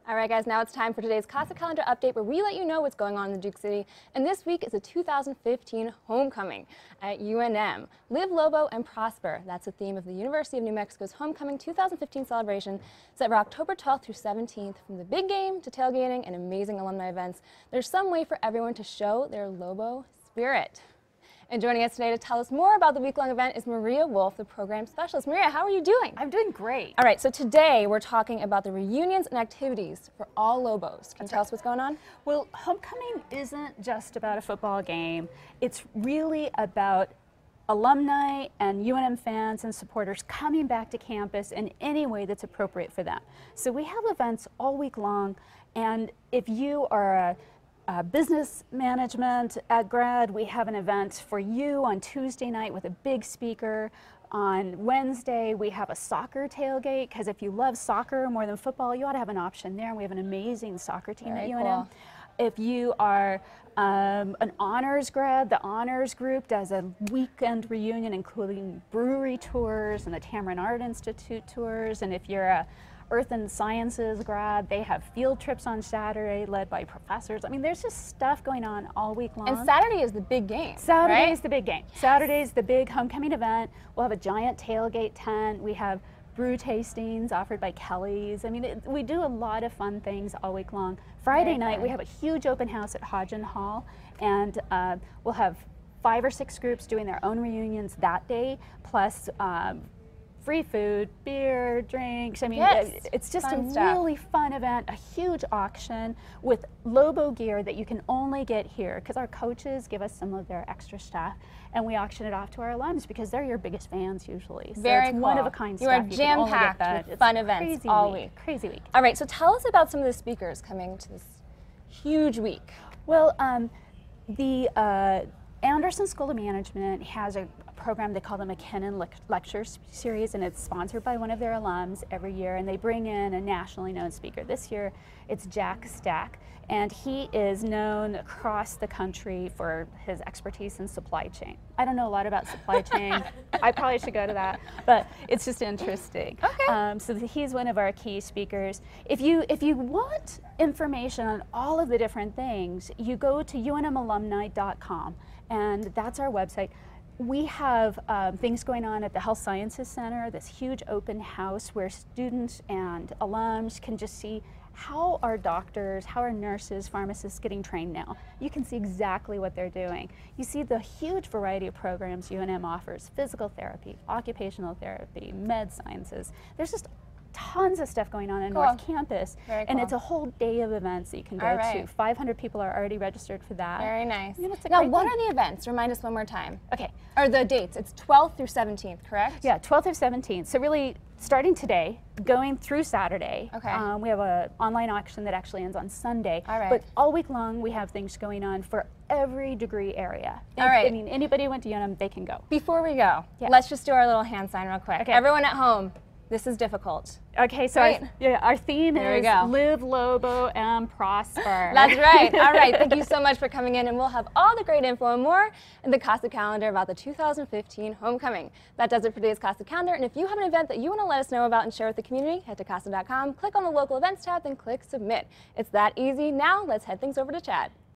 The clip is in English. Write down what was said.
All right, guys, now it's time for today's KASA Calendar update where we let you know what's going on in the Duke City. And this week is the 2015 homecoming at UNM. Live, Lobo, and Prosper. That's the theme of the University of New Mexico's Homecoming 2015 celebration set for October 12th through 17th. From the big game to tailgating and amazing alumni events, there's some way for everyone to show their Lobo spirit. And joining us today to tell us more about the week-long event is Maria Wolf, the program specialist. Maria, how are you doing? I'm doing great. All right, so today we're talking about the reunions and activities for all Lobos. Can you tell us what's going on? Well, homecoming isn't just about a football game. It's really about alumni and UNM fans and supporters coming back to campus in any way that's appropriate for them. So we have events all week long, and if you are a business management at grad, we have an event for you on Tuesday night with a big speaker. On Wednesday, we have a soccer tailgate, because if you love soccer more than football, you ought to have an option there. And we have an amazing soccer team at UNM. Cool. If you are an honors grad, the honors group does a weekend reunion including brewery tours and the Tamarind Art Institute tours. And if you're a Earth and Sciences grad, they have field trips on Saturday led by professors. I mean, there's just stuff going on all week long. And Saturday is the big game, Saturday is the big game. Saturday is the big homecoming event. We'll have a giant tailgate tent. We have brew tastings offered by Kelly's. I mean, we do a lot of fun things all week long. Friday night, we have a huge open house at Hodgen Hall, and we'll have 5 or 6 groups doing their own reunions that day, plus free food, beer, drinks. I mean, it's just a really fun event, a huge auction with Lobo gear that you can only get here because our coaches give us some of their extra stuff and we auction it off to our alums because they're your biggest fans usually. So Very it's cool. one-of-a-kind stuff. You are jam-packed with fun events all week. Crazy week. All right, so tell us about some of the speakers coming to this huge week. Well, the Anderson School of Management has a program they call the McKinnon Lecture Series, and it's sponsored by one of their alums every year, and they bring in a nationally known speaker. This year it's Jack Stack, and he is known across the country for his expertise in supply chain. I don't know a lot about supply chain. I probably should go to that, but it's just interesting. Okay. So he's one of our key speakers. If you want information on all of the different things, you go to unmalumni.com, and that's our website. We have things going on at the Health Sciences Center, this huge open house where students and alums can just see how are doctors, how are nurses, pharmacists getting trained now. You can see exactly what they're doing. You see the huge variety of programs UNM offers: physical therapy, occupational therapy, med sciences. There's just tons of stuff going on in North Campus, and it's a whole day of events that you can go to. 500 people are already registered for that. Very nice. You know, now, what are the events? Remind us one more time. Okay. Or the dates. It's 12th through 17th, correct? Yeah, 12th through 17th. So really, starting today, going through Saturday. Okay. We have an online auction that actually ends on Sunday. All right. But all week long, we have things going on for every degree area. All right. I mean, anybody who went to UNM, they can go. Before we go, let's just do our little hand sign real quick. Okay. Everyone at home, this is difficult. Okay, so our theme is Live, Lobo, and Prosper. That's right. All right, thank you so much for coming in, and we'll have all the great info and more in the KASA Calendar about the 2015 homecoming. That does it for today's KASA Calendar, and if you have an event that you want to let us know about and share with the community, head to KASA.com, click on the local events tab, then click submit. It's that easy. Now let's head things over to Chad.